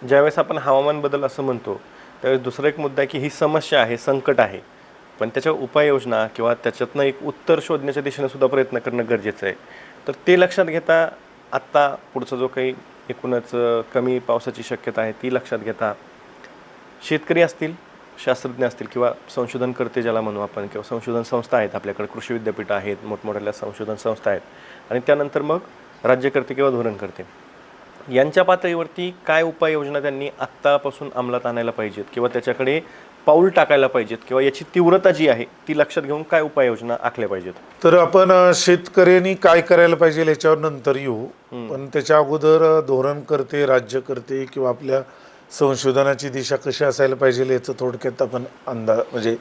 ज्यावेळेस आपण हवामान बदल असं म्हणतो, त्यावेळेस दुसरा एक मुद्दा आहे की ही समस्या आहे, संकट आहे. पण त्याच्या उपाययोजना किंवा त्याच्यातनं एक उत्तर शोधण्याच्या दिशेने सुद्धा प्रयत्न करणं गरजेचं आहे. तर ते लक्षात घेता आत्ता पुढचा जो काही एकूणच कमी पावसाची शक्यता आहे ती लक्षात घेता, शेतकरी असतील, शास्त्रज्ञ असतील किंवा संशोधनकर्ते ज्याला म्हणू आपण किंवा संशोधन संस्था आहेत आपल्याकडे, कृषी विद्यापीठं आहेत, मोठमोठ्या संशोधन संस्था आहेत आणि त्यानंतर मग राज्यकर्ते किंवा धोरणकर्ते. यांच्या पातळीवरती काय उपाययोजना त्यांनी आत्तापासून अंमलात आणायला पाहिजेत किंवा त्याच्याकडे पाऊल टाकायला पाहिजेत किंवा याची तीव्रता जी आहे ती लक्षात घेऊन काय उपाययोजना आखल्या पाहिजेत? तर आपण शेतकऱ्यांनी काय करायला पाहिजे याच्यावर नंतर येऊ. पण त्याच्या अगोदर धोरणकर्ते, राज्यकर्ते किंवा आपल्या संशोधनाची दिशा कशी असायला पाहिजे याचं थोडक्यात आपण म्हणजे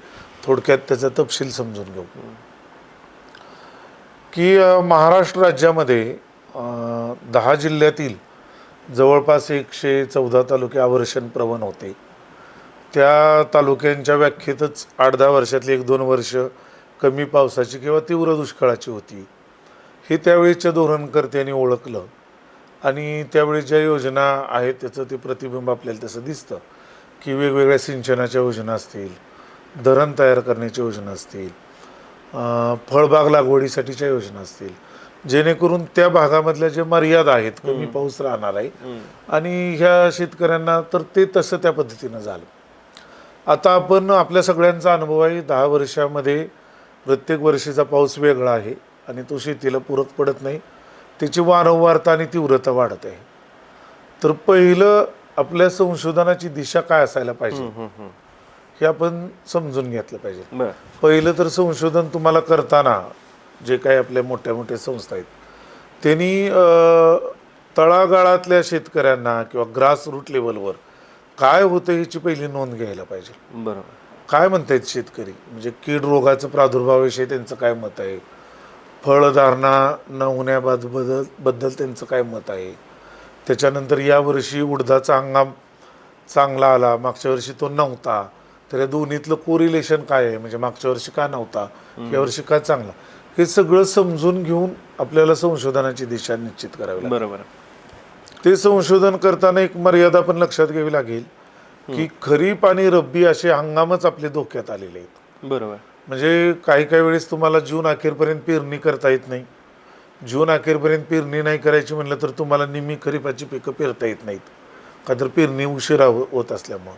थोडक्यात त्याचा तपशील समजून घेऊ. की महाराष्ट्र राज्यामध्ये 10 जिल्ह्यातील जवळपास 114 तालुके अवर्षण प्रवण होते. त्या तालुक्यांच्या व्याख्येतच 8-10 वर्षातली 1-2 वर्ष कमी पावसाची किंवा तीव्र दुष्काळाची होती. हे त्यावेळीच्या धोरणकर्त्यांनी ओळखलं आणि त्यावेळी ज्या योजना आहेत त्याचं ते प्रतिबिंब आपल्याला तसं दिसतं की वेगवेगळ्या सिंचनाच्या योजना असतील, धरण तयार करण्याच्या योजना असतील, फळबाग लागवडीसाठीच्या योजना असतील, जेणेकरून त्या भागामधल्या जे मर्यादा आहेत, कमी पाऊस राहणार आहे आणि ह्या शेतकऱ्यांना तर ते तसं त्या पद्धतीनं झालं. आता आपण आपल्या सगळ्यांचा अनुभव आहे, 10 वर्षामध्ये प्रत्येक वर्षीचा पाऊस वेगळा आहे आणि तो शेतीला पूरक पडत नाही, त्याची वारंवारता आणि तीव्रता वाढत आहे. तर पहिलं आपल्या संशोधनाची दिशा काय असायला पाहिजे हे आपण समजून घेतलं पाहिजे. पहिलं तर संशोधन तुम्हाला करताना जे काही आपल्या मोठ्या मोठ्या संस्था आहेत त्यांनी तळागाळातल्या शेतकऱ्यांना किंवा ग्रास रूट लेवलवर काय होतं ह्याची पहिली नोंद घ्यायला पाहिजे. बरोबर. काय म्हणतायत शेतकरी, म्हणजे कीड रोगाचं प्रादुर्भावाविषयी त्यांचं काय मत आहे, फळधारणा न होण्याबद्दल त्यांचं काय मत आहे, त्याच्यानंतर यावर्षी उडदाचा हंगाम चांगला आला, मागच्या वर्षी तो नव्हता, तर या दोन्हीतलं कोरिलेशन काय आहे, म्हणजे मागच्या वर्षी का नव्हता, यावर्षी का चांगला, हे सगळं समजून घेऊन आपल्याला संशोधनाची दिशा निश्चित करावी लागेल. बरोबर. ते संशोधन करताना एक मर्यादा पण लक्षात घ्यावी लागेल की खरीप आणि रब्बी असे हंगामच आपले धोक्यात आलेले आहेत. बरोबर. म्हणजे काही काही वेळेस तुम्हाला जून अखेरपर्यंत पेरणी करता येत नाही. जून अखेरपर्यंत पेरणी नाही करायची म्हणलं तर तुम्हाला निम्मी खरीपाची पिकं पेरता येत नाहीत, का तर पेरणी उशिरा होत असल्यामुळं.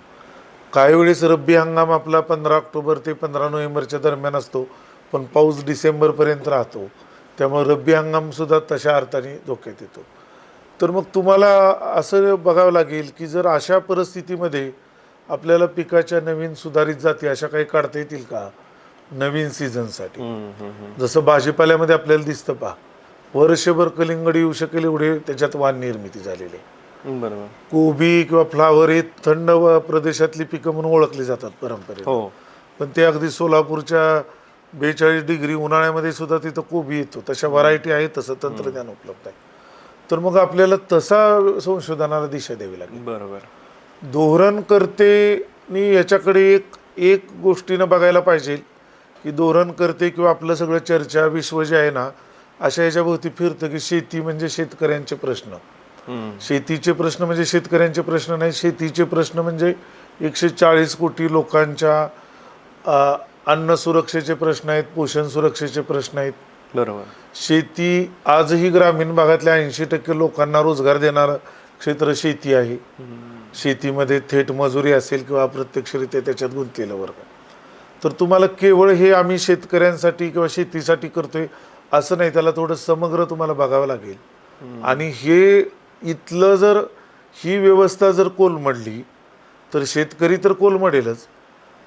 काही वेळेस रब्बी हंगाम आपला 15 ऑक्टोबर ते 15 नोव्हेंबरच्या दरम्यान असतो, पण पाऊस डिसेंबरपर्यंत राहतो, त्यामुळे रब्बी हंगामसुद्धा तशा अर्थाने धोक्यात येतो. तर मग तुम्हाला असं बघावं लागेल की जर अशा परिस्थितीमध्ये आपल्याला पिकाच्या नवीन सुधारित जाती अशा काही काढता येतील का नवीन सीझनसाठी. जसं भाजीपाल्यामध्ये आपल्याला दिसतं पहा, वर्षभर कलिंगड येऊ शकेल एवढे त्याच्यात वाण निर्मिती झालेली आहे. बरोबर. कोबी किंवा फ्लावर हे थंड प्रदेशातली पिकं म्हणून ओळखली जातात परंपरेने, पण ते अगदी सोलापूरच्या 42 डिग्री उन्हाळ्यामध्ये सुद्धा तिथं कोबी येतो. तशा व्हरायटी आहे, तसं तंत्रज्ञान उपलब्ध आहे. तर मग आपल्याला तसा संशोधनाला दिशा द्यावी लागेल. बरोबर. धोरणकर्तेनी याच्याकडे एक गोष्टीनं बघायला पाहिजे की धोरणकर्ते किंवा आपलं सगळं चर्चा विश्व जे आहे ना अशा ह्याच्याभोवती फिरतं की शेती म्हणजे शेतकऱ्यांचे प्रश्न, शेतीचे प्रश्न म्हणजे शेतकऱ्यांचे प्रश्न नाही, शेतीचे प्रश्न म्हणजे 140 कोटी लोकांच्या अन्न सुरक्षेचे प्रश्न आहेत, पोषण सुरक्षेचे प्रश्न आहेत. बरोबर. शेती आजही ग्रामीण भागातल्या 80% लोकांना रोजगार देणारं क्षेत्र शेती आहे. शेतीमध्ये थेट मजुरी असेल किंवा अप्रत्यक्षरित्या त्याच्यात गुंतलेलं वर्ग. तर तुम्हाला केवळ हे आम्ही शेतकऱ्यांसाठी किंवा शेतीसाठी करतोय असं नाही, त्याला थोडं समग्र तुम्हाला बघावं लागेल. आणि हे इथलं जर ही व्यवस्था जर कोलमडली तर शेतकरी तर कोलमडेलच,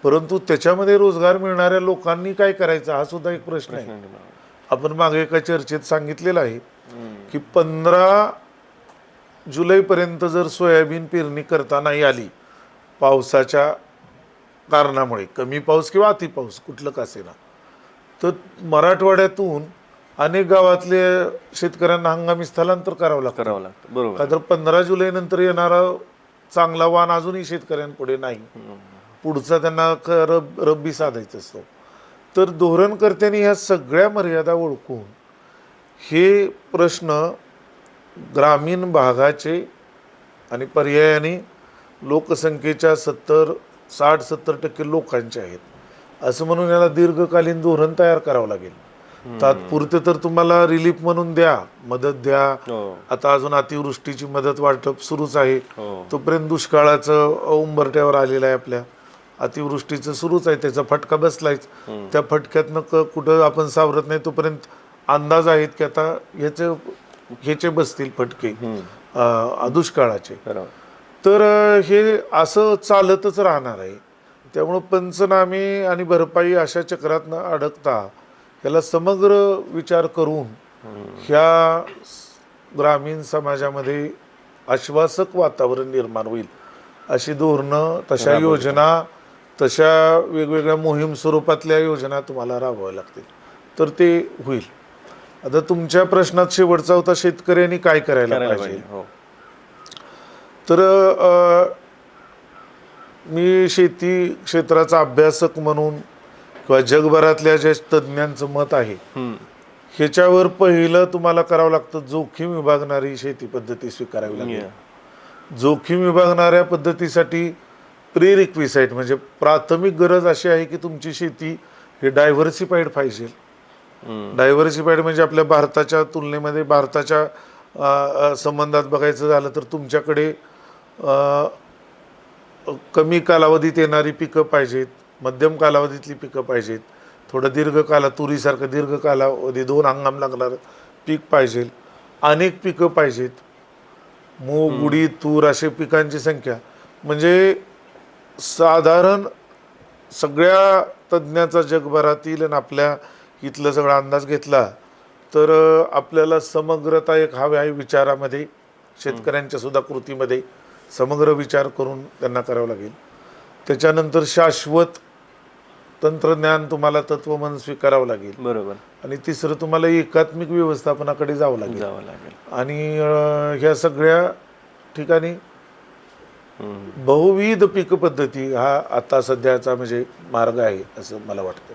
परंतु त्याच्यामध्ये रोजगार मिळणाऱ्या लोकांनी काय करायचं हा सुद्धा एक प्रश्न आहे. आपण मागे एका चर्चेत सांगितलेलं आहे की 15 जुलैपर्यंत जर सोयाबीन पेरणी करता नाही आली पावसाच्या कारणामुळे, कमी पाऊस किंवा अति पाऊस कुठलं का असेना, तर मराठवाड्यातून अनेक गावातले शेतकऱ्यांना हंगामी स्थलांतर करावं लागतं. बरोबर. का तर 15 जुलै नंतर येणारा चांगला वाण अजूनही शेतकऱ्यांपुढे नाही, पुढचा त्यांना रब्बी साधायचा असतो. तर धोरणकर्त्यांनी ह्या सगळ्या मर्यादा ओळखून हे प्रश्न ग्रामीण भागाचे आणि पर्यायाने लोकसंख्येच्या 60-70% लोकांचे आहेत असं म्हणून याला दीर्घकालीन धोरण तयार करावं लागेल. तात्पुरते तर तुम्हाला रिलीफ म्हणून द्या, मदत द्या. हो आता अजून अतिवृष्टीची मदत वाटप सुरूच आहे. हो तोपर्यंत दुष्काळाचं उंबरठ्यावर आलेलं आहे, आपल्या अतिवृष्टीचं सुरूच आहे, त्याचा फटका बसलायच. त्या फटक्यातनं कुठं आपण सावरत नाही तोपर्यंत अंदाज आहेत की आता ह्याचे बसतील फटके दुष्काळाचे. बरोबर. तर हे असं चालतच राहणार आहे. त्यामुळं पंचनामे आणि भरपाई अशा चक्रात न अडकता याला समग्र विचार करून ह्या ग्रामीण समाजामध्ये आश्वासक वातावरण निर्माण होईल अशी धोरणं, तशा योजना, तशा वेगवेगळ्या मोहीम स्वरूपातल्या योजना तुम्हाला राबवाव्या लागतील, तर ते होईल. आता तुमच्या प्रश्नात शेवटचा होता, शेतकऱ्यांनी काय करायला पाहिजे. हो तर मी शेती क्षेत्राचा अभ्यासक म्हणून किंवा जगभरातल्या ज्या तज्ज्ञांचं मत आहे ह्याच्यावर पहिलं तुम्हाला करावं लागतं, जोखीम विभागणारी शेती पद्धती स्वीकारावी लागेल. जोखीम विभागणाऱ्या पद्धतीसाठी प्रीरिक्विसाइट म्हणजे प्राथमिक गरज अशी आहे की तुमची शेती ही डायव्हर्सिफाईड पाहिजे. डायव्हर्सिफाईड म्हणजे आपल्या भारताच्या तुलनेमध्ये, भारताच्या संबंधात बघायचं झालं तर तुमच्याकडे कमी कालावधीत येणारी पिकं पाहिजेत, मध्यम कालावधीतली पिकं पाहिजेत, थोडं तुरीसारखं दीर्घ कालावधी 2 हंगाम लागणार पीक पाहिजे, अनेक पिकं पाहिजेत, मूग, उडीद, तूर असे पिकांची संख्या. म्हणजे साधारण सगळ्या तज्ज्ञाचा जगभरातील आणि आपल्या इथलं सगळा अंदाज घेतला तर आपल्याला समग्रता एक हवी आहे विचारामध्ये, शेतकऱ्यांच्या सुद्धा कृतीमध्ये समग्र विचार करून त्यांना करावं लागेल. त्याच्यानंतर शाश्वत तंत्रज्ञान तुम्हाला तत्वमन स्वीकारावं लागेल. बरोबर. आणि तिसरं तुम्हाला एकात्मिक व्यवस्थापनाकडे जावं लागेल. आणि ह्या सगळ्या ठिकाणी बहुविध पीक पद्धती हा आता सध्याचा म्हणजे मार्ग आहे असं मला वाटतं.